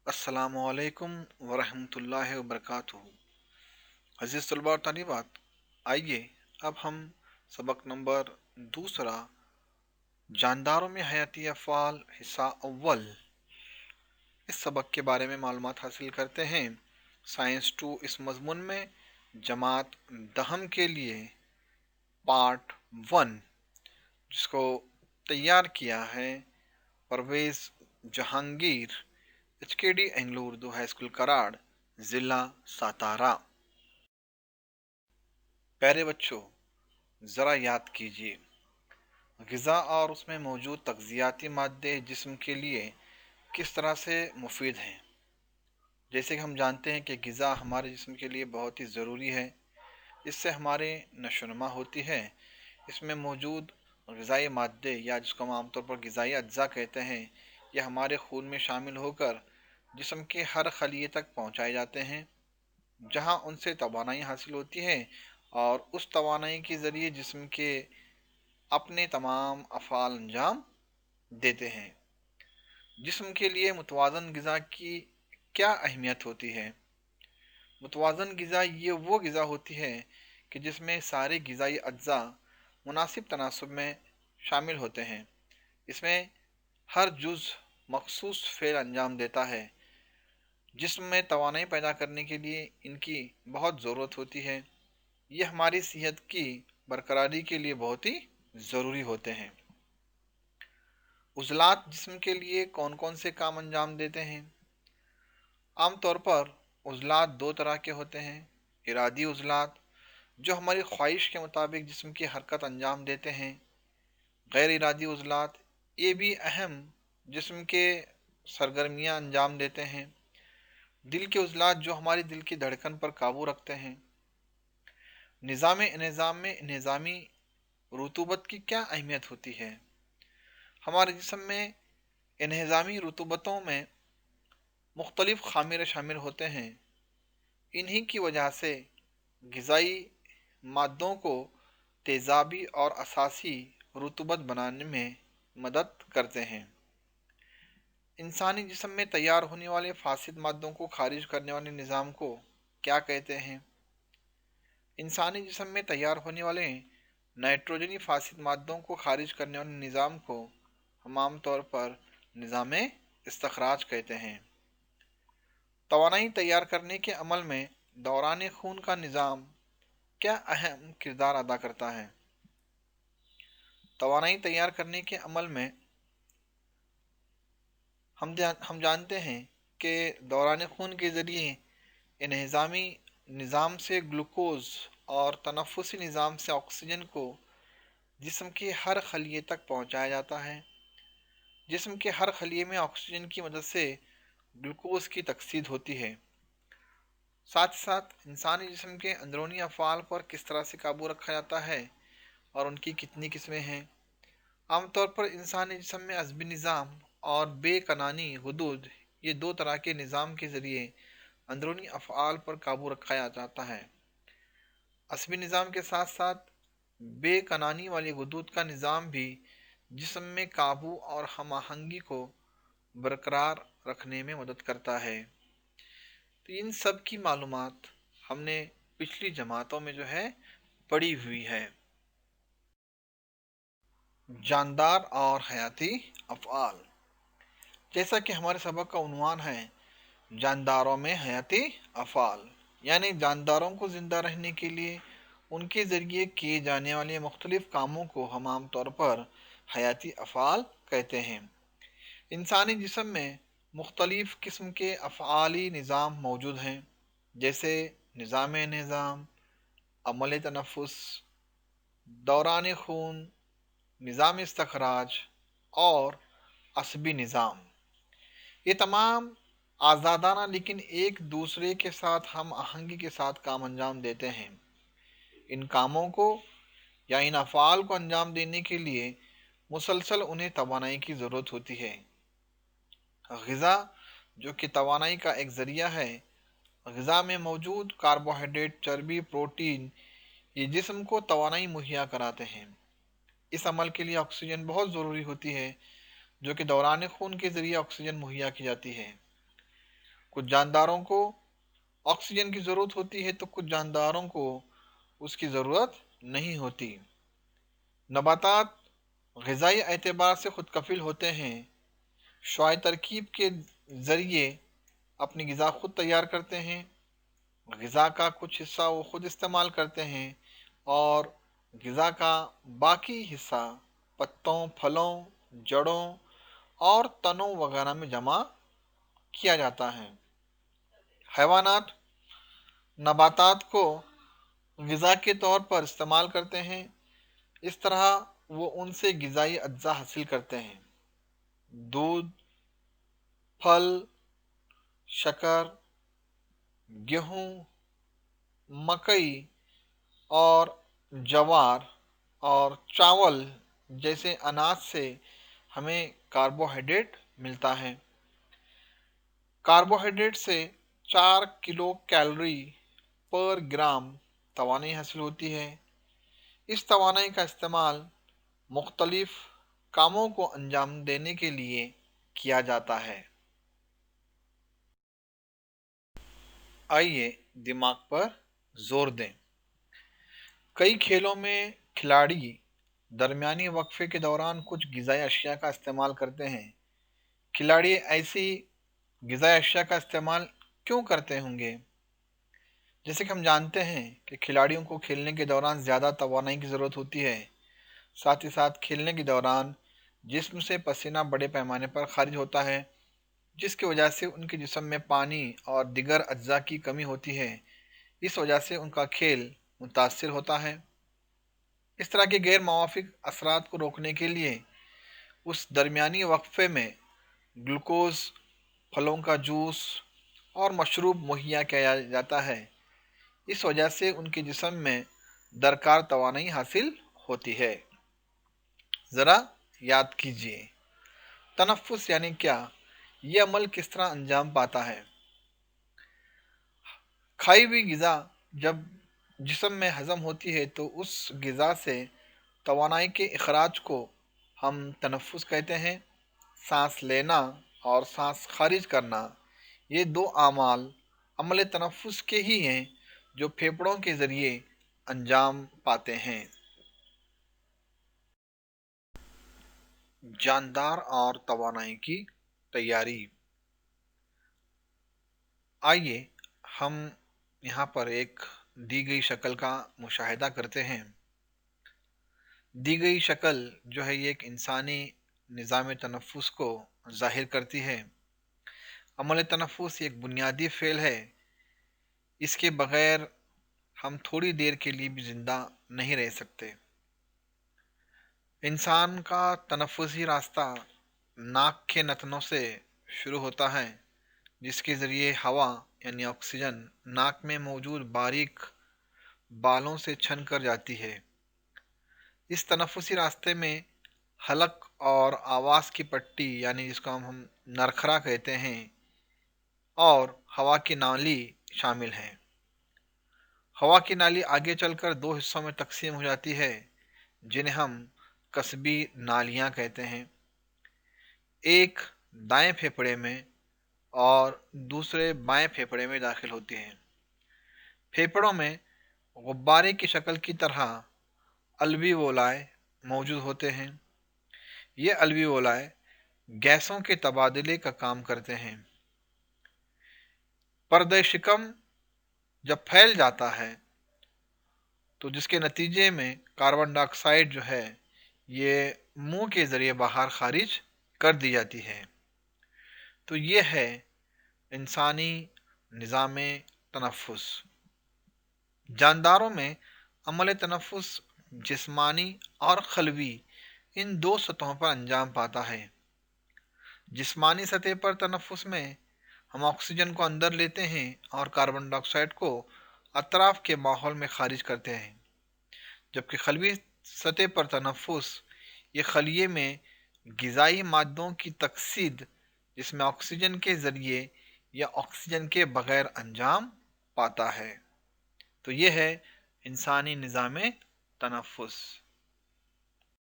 अस्सलामुअलैकुम वरहमतुल्लाहि वबरकातुहू। अज़ीज़ तलबा और तालिबात, आइए अब हम सबक नंबर दूसरा जानदारों में हयाती अफ़आल हिस्सा अव्वल इस सबक के बारे में मालूमात हासिल करते हैं। साइंस 2 इस मज़मून में जमात दहम के लिए पार्ट 1, जिसको तैयार किया है Parvez Jahangir, HKD Anglo Urdu high school Karad, ज़िला सातारा। प्यारे बच्चों, ज़रा याद कीजिए, ग़िज़ा और उसमें मौजूद तग़ज़ियाती मादे जिस्म के लिए किस तरह से मुफीद हैं। जैसे कि हम जानते हैं कि ग़िज़ा हमारे जिस्म के लिए बहुत ही ज़रूरी है। इससे हमारे नशोनुमा होती है। इसमें मौजूद ग़िज़ाई मादे या जिसको हम आमतौर पर ग़िज़ाई अज्जा कहते हैं, यह हमारे खून में शामिल होकर जिस्म के हर खलिए तक पहुँचाए जाते हैं, जहाँ उनसे तवानाई हासिल होती है और उस तवानाई के ज़रिए जिस्म के अपने तमाम अफ़आल अंजाम देते हैं। जिस्म के लिए मुतवाज़न ग़िज़ा की क्या अहमियत होती है? मुतवाज़न ग़िज़ा ये वो ग़िज़ा होती है कि जिसमें सारे ग़िज़ाई अज्जा मुनासिब तनासुब में शामिल होते हैं। इसमें हर जुज़ मखसूस फ़ेल अंजाम देता है। जिस्म में तवानाई पैदा करने के लिए इनकी बहुत ज़रूरत होती है। ये हमारी सेहत की बरकरारी के लिए बहुत ही ज़रूरी होते हैं। उज़लात जिस्म के लिए कौन कौन से काम अंजाम देते हैं? आम तौर पर उज़लात दो तरह के होते हैं। इरादी उज़लात, जो हमारी ख्वाहिश के मुताबिक जिस्म की हरकत अंजाम देते हैं। गैर इरादी उज़लात, ये भी अहम जिस्म के सरगर्मियाँ अंजाम देते हैं। दिल के उज़लात, जो हमारी दिल की धड़कन पर काबू रखते हैं। निज़ाम में निज़ामी रुतूबत की क्या अहमियत होती है? हमारे जिस्म में इन्हिज़ामी रुतूबतों में मुख्तलिफ ख़ामिरे शामिल होते हैं। इन्हीं की वजह से ग़िज़ाई मादों को तेज़ाबी और असासी रुतूबत बनाने में मदद करते हैं। इंसानी जिस्म में तैयार होने वाले फासिद मादों को खारिज करने वाले निज़ाम को क्या कहते हैं? इंसानी जिस्म में तैयार होने वाले नाइट्रोजनी फासिद मादों को खारिज करने वाले निज़ाम को हम आम तौर पर निज़ाम इस्तखराज कहते हैं। तवानाई तैयार करने के अमल में दौरान खून का निज़ाम क्या अहम किरदार अदा करता है? तवानाई तैयार करने के अमल में हम जानते हैं कि दौरान खून के ज़रिए इन्हिज़ामी निज़ाम से ग्लूकोज़ और तनफ़ुसी निज़ाम से ऑक्सीजन को जिस्म के हर खलिए तक पहुँचाया जाता है। जिस्म के हर खलिए में ऑक्सीजन की मदद से ग्लूकोज़ की तकसीद होती है। साथ ही साथ इंसानी जिस्म के अंदरूनी अफ़आल पर किस तरह से काबू रखा जाता है और उनकी कितनी किस्में हैं? आमतौर पर इंसानी जिस्म में अज़बी निज़ाम और बेकनानी हुदूद, ये दो तरह के निज़ाम के ज़रिए अंदरूनी अफ़आल पर काबू रखा जाता है। असबी निज़ाम के साथ साथ बेकनानी वाली हुदूद का निज़ाम भी जिस्म में काबू और हम आहंगी को बरकरार रखने में मदद करता है। तो इन सब की मालूमात हमने पिछली जमातों में जो है पढ़ी हुई है। जानदार और हयाती अफ़आल, जैसा कि हमारे सबक का उन्वान है, जानदारों में हयाती अफ़आल, यानी जानदारों को ज़िंदा रहने के लिए उनके ज़रिए किए जाने वाले मुख्तलिफ़ कामों को हम आम तौर पर हयाती अफ़आल कहते हैं। इंसानी जिस्म में मुख्तलिफ़ किस्म के अफ़आली निज़ाम मौजूद हैं, जैसे निज़ाम, अमल तनफ़ुस, दौरान खून, निज़ाम इस्तखराज और असबी निज़ाम। ये तमाम आज़ादाना लेकिन एक दूसरे के साथ हम आहंगी के साथ काम अंजाम देते हैं। इन कामों को या इन अफ़आल को अंजाम देने के लिए मुसलसल उन्हें तवानाई की ज़रूरत होती है। ग़िज़ा, जो कि तवानाई का एक ज़रिया है, ग़िज़ा में मौजूद कार्बोहाइड्रेट, चर्बी, प्रोटीन, ये जिस्म को तवानाई मुहैया कराते हैं। इस अमल के लिए ऑक्सीजन बहुत ज़रूरी होती है, जो कि दौरान खून के ज़रिए ऑक्सीजन मुहैया की जाती है। कुछ जानदारों को ऑक्सीजन की ज़रूरत होती है तो कुछ जानदारों को उसकी ज़रूरत नहीं होती। नबातात ग़िज़ाई एतबार से खुद कफिल होते हैं, शुआई तरकीब के ज़रिए अपनी ग़िज़ा खुद तैयार करते हैं। ग़िज़ा का कुछ हिस्सा वो खुद इस्तेमाल करते हैं और ग़िज़ा का बाकी हिस्सा पत्तों, फलों, जड़ों और तनों वगैरह में जमा किया जाता है। हैवानात नबातात को ग़िज़ा के तौर पर इस्तेमाल करते हैं। इस तरह वो उनसे ग़िज़ाई अज्जा हासिल करते हैं। दूध, फल, शक्कर, गेहूँ, मकई और ज्वार और चावल जैसे अनाज से हमें कार्बोहाइड्रेट मिलता है। कार्बोहाइड्रेट से 4 किलो कैलोरी पर ग्राम तवानाई हासिल होती है। इस तवानाई का इस्तेमाल मुख्तलिफ कामों को अंजाम देने के लिए किया जाता है। आइए दिमाग पर जोर दें। कई खेलों में खिलाड़ी दरमियानी वक्फे के दौरान कुछ ग़िज़ाई अशिया का इस्तेमाल करते हैं। खिलाड़ी ऐसी ग़िज़ाई अशिया का इस्तेमाल क्यों करते होंगे? जैसे कि हम जानते हैं कि खिलाड़ियों को खेलने के दौरान ज़्यादा तवानाई की ज़रूरत होती है। साथ ही साथ खेलने के दौरान जिस्म से पसीना बड़े पैमाने पर खारिज होता है, जिसकी वजह से उनके जिस्म में पानी और दिगर अज्जा की कमी होती है। इस वजह से उनका खेल मुतासिर होता है। इस तरह के गैर मुवाफिक असरात को रोकने के लिए उस दरमियानी वक्फे में ग्लूकोज, फलों का जूस और मशरूब मुहैया किया जाता है। इस वजह से उनके जिस्म में दरकार तवानाई हासिल होती है। ज़रा याद कीजिए, तनफ़ुस यानी क्या? ये अमल किस तरह अंजाम पाता है? खाई हुई ग़िज़ा जब जिस्म में हज़म होती है तो उस ग़िज़ा से तवानाई के इखराज को हम तनफ़ुस कहते हैं। सांस लेना और सांस खारिज करना ये दो आमाल अमल तनफ़ुस के ही हैं जो फेफड़ों के ज़रिए अंजाम पाते हैं। जानदार और तवानाई की तैयारी। आइए हम यहाँ पर एक दी गई शक्ल का मुशाहिदा करते हैं। दी गई शक्ल जो है ये एक इंसानी निज़ाम तनफ़ुस को ज़ाहिर करती है। अमल तनफ़ुस एक बुनियादी फ़ेल है। इसके बग़ैर हम थोड़ी देर के लिए भी ज़िंदा नहीं रह सकते। इंसान का तनफ़ुसी रास्ता नाक के नथनों से शुरू होता है, जिसके ज़रिए हवा यानी ऑक्सीजन नाक में मौजूद बारीक बालों से छन कर जाती है। इस तनफ़ुसी रास्ते में हलक और आवाज़ की पट्टी यानी जिसको हम नरखरा कहते हैं और हवा की नाली शामिल हैं। हवा की नाली आगे चलकर दो हिस्सों में तकसीम हो जाती है, जिन्हें हम कस्बी नालियाँ कहते हैं। एक दाएं फेफड़े में और दूसरे बाएं फेफड़े में दाखिल होती हैं। फेफड़ों में गुब्बारे की शक्ल की तरह अल्वीओलाई मौजूद होते हैं। ये अल्वीओलाई गैसों के तबादले का काम करते हैं। पर्दे शिकम जब फैल जाता है तो जिसके नतीजे में कार्बन डाइऑक्साइड जो है ये मुंह के ज़रिए बाहर खारिज कर दी जाती है। तो ये है इंसानी निज़ाम तनफ़ुस। जानदारों में अमल तनफ़ुस जिस्मानी और ख़लवी इन दो सतहों पर अंजाम पाता है। जिस्मानी सतह पर तनफ़ुस में हम ऑक्सीजन को अंदर लेते हैं और कार्बन डाइऑक्साइड को अतराफ के माहौल में खारिज करते हैं। जबकि ख़लवी सतह पर तनफ़ुस ये खलिए में ग़िज़ाई मादों की तकसीद जिसमें ऑक्सीजन के ज़रिए या ऑक्सीजन के बग़ैर अंजाम पाता है। तो ये है इंसानी निज़ाम तनफ़ुस।